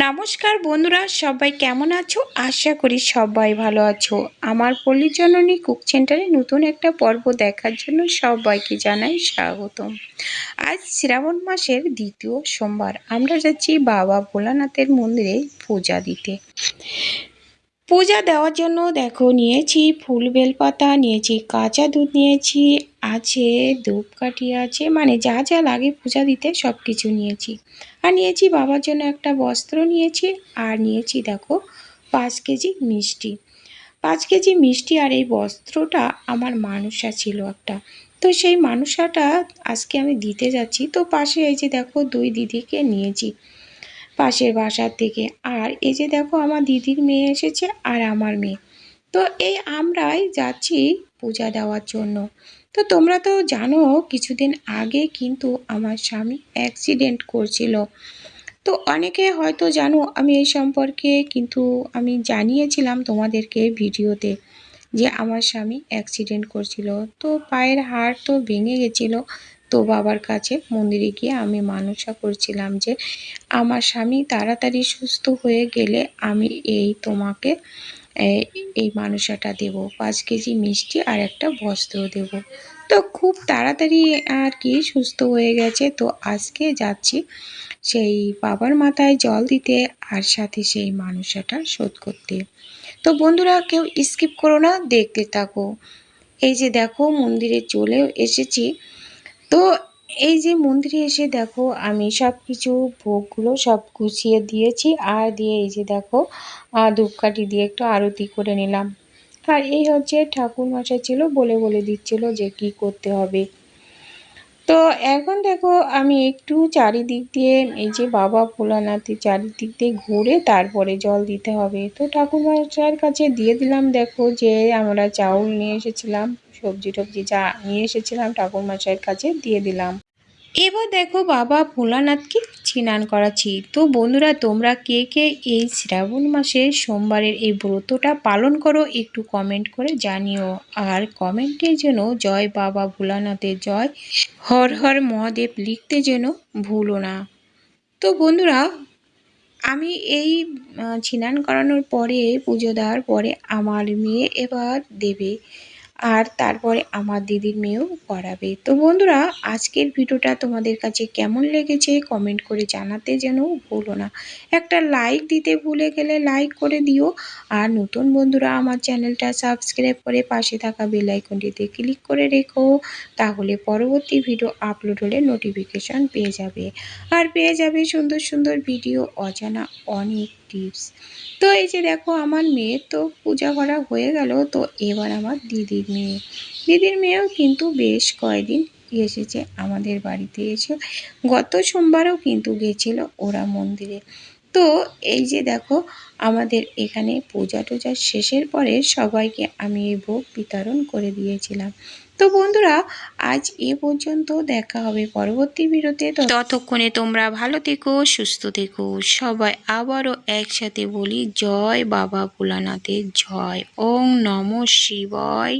নমস্কার বন্ধুরা, সবাই কেমন আছো? আশা করি সবাই ভালো আছো। আমার পল্লী জননী কুক সেন্টারে নতুন একটা পর্ব দেখার জন্য সবাইকে জানাই স্বাগতম। আজ শ্রাবণ মাসের দ্বিতীয় সোমবার আমরা যাচ্ছি বাবা ভোলানাথের মন্দিরে পূজা দিতে। পূজা দেওয়ার জন্য দেখো নিয়েছি ফুল বেলপাতা, নিয়েছি কাঁচা দুধ, নিয়েছি আছে ধূপকাঠি, আছে মানে যা যা লাগে পূজা দিতে সব কিছু নিয়েছি। আর নিয়েছি বাবার জন্য একটা বস্ত্র নিয়েছি, আর নিয়েছি দেখো 5 কেজি মিষ্টি। 5 কেজি মিষ্টি আর এই বস্ত্রটা আমার মানসা ছিল একটা, তো সেই মানসাটা আজকে আমি দিতে যাচ্ছি। তো পাশে এই যে দেখো 2 দিদিকে নিয়েছি পাশের বাসার থেকে। আর এই যে দেখো আমার দিদির মেয়ে এসেছে আর আমার মেয়ে, তো এই আমরাই যাচ্ছি পূজা দেওয়ার জন্য। তো তোমরা তো জানো কিছুদিন আগে কিন্তু আমার স্বামী অ্যাক্সিডেন্ট করছিল। তো অনেকে হয়তো জানো আমি এই সম্পর্কে কিন্তু আমি জানিয়েছিলাম তোমাদেরকে ভিডিওতে যে আমার স্বামী অ্যাক্সিডেন্ট করছিল, তো পায়ের হাড় তো ভেঙে গেছিলো। তো বাবার কাছে মন্দিরে গিয়ে আমি মানসা করছিলাম যে আমার স্বামী তাড়াতাড়ি সুস্থ হয়ে গেলে আমি তোমাকে এই মানসাটা দেব, 5 কেজি মিষ্টি আর একটা বস্ত্র দেব। তো খুব তাড়াতাড়ি আর কি সুস্থ হয়ে গেছে। তো আজকে যাচ্ছি সেই বাবার মাথায় জল দিতে আর সাথে সেই মানসাটা শোধ করতে। তো বন্ধুরা কেউ স্কিপ করো না, দেখতে থাকো। এই যে দেখো মন্দিরে চলে এসেছি। তো এই যে মন্দিরে এসে দেখো আমি সব কিছু ভোগগুলো সব গুছিয়ে দিয়েছি, আর দিয়ে এই যে দেখো ধূপকাঠি দিয়ে একটু আরতি করে নিলাম। আর এই হচ্ছে ঠাকুর মশাই ছিল, বলে বলে দিচ্ছিল যে কি করতে হবে। তো এখন দেখো আমি একটু চারিদিক দিয়ে এই যে বাবা ভোলানাথের চারিদিক দিয়ে ঘুরে তারপরে জল দিতে হবে। তো ঠাকুর মশাইয়ের কাছে দিয়ে দিলাম। দেখো যে আমরা চাউল নিয়ে এসেছিলাম, সবজি টবজি যা নিয়ে এসেছিলাম ঠাকুর মশাইয়ের কাছে দিয়ে দিলাম। এবার দেখো বাবা ভোলানাথকে স্নান করাচ্ছি। তো বন্ধুরা তোমরা কে কে এই শ্রাবণ মাসে সোমবারের এই ব্রতটা পালন করো একটু কমেন্ট করে জানিও। আর কমেন্টের জন্য জয় বাবা ভোলানাথের জয়, হর হর মহাদেব লিখতে যেন ভুলো না। তো বন্ধুরা আমি এই স্নান করানোর পরে পুজো দেওয়ার পরে আমার মেয়ে এবার দেবে, আর তারপরে আমার দিদির মেয়েও করাবে। তো বন্ধুরা আজকের ভিডিওটা তোমাদের কাছে কেমন লেগেছে কমেন্ট করে জানাতে যেন ভুলো না। একটা লাইক দিতে ভুলে গেলে লাইক করে দিও। আর নতুন বন্ধুরা আমার চ্যানেলটা সাবস্ক্রাইব করে পাশে থাকা বেল আইকনটিতে ক্লিক করে রেখো, তাহলে পরবর্তী ভিডিও আপলোড হলে নোটিফিকেশন পেয়ে যাবে। আর পেয়ে যাবে সুন্দর সুন্দর ভিডিও, অজানা অনেক টিপস। তো এই যে দেখো আমার মেয়ের তো পূজা করা হয়ে গেল। তো এবার আমার দিদির মেয়েও কিন্তু বেশ কয়েকদিন এসেছে আমাদের বাড়িতে, এসে গত সোমবারও কিন্তু গেছিল ওরা মন্দিরে। তো এই যে দেখো আমাদের এখানে পূজা টুজা শেষের পরে সবাইকে আমি এই ভোগ বিতরণ করে দিয়েছিলাম। তো বন্ধুরা আজ এ পর্যন্ত, দেখা হবে পরবর্তী ভিডিওতে। ততক্ষণে তোমরা ভালো থেকো, সুস্থ থেকো। সবাই আবারও একসাথে বলি জয় বাবা ভোলানাথের জয়। ওং নমঃ শিবায়।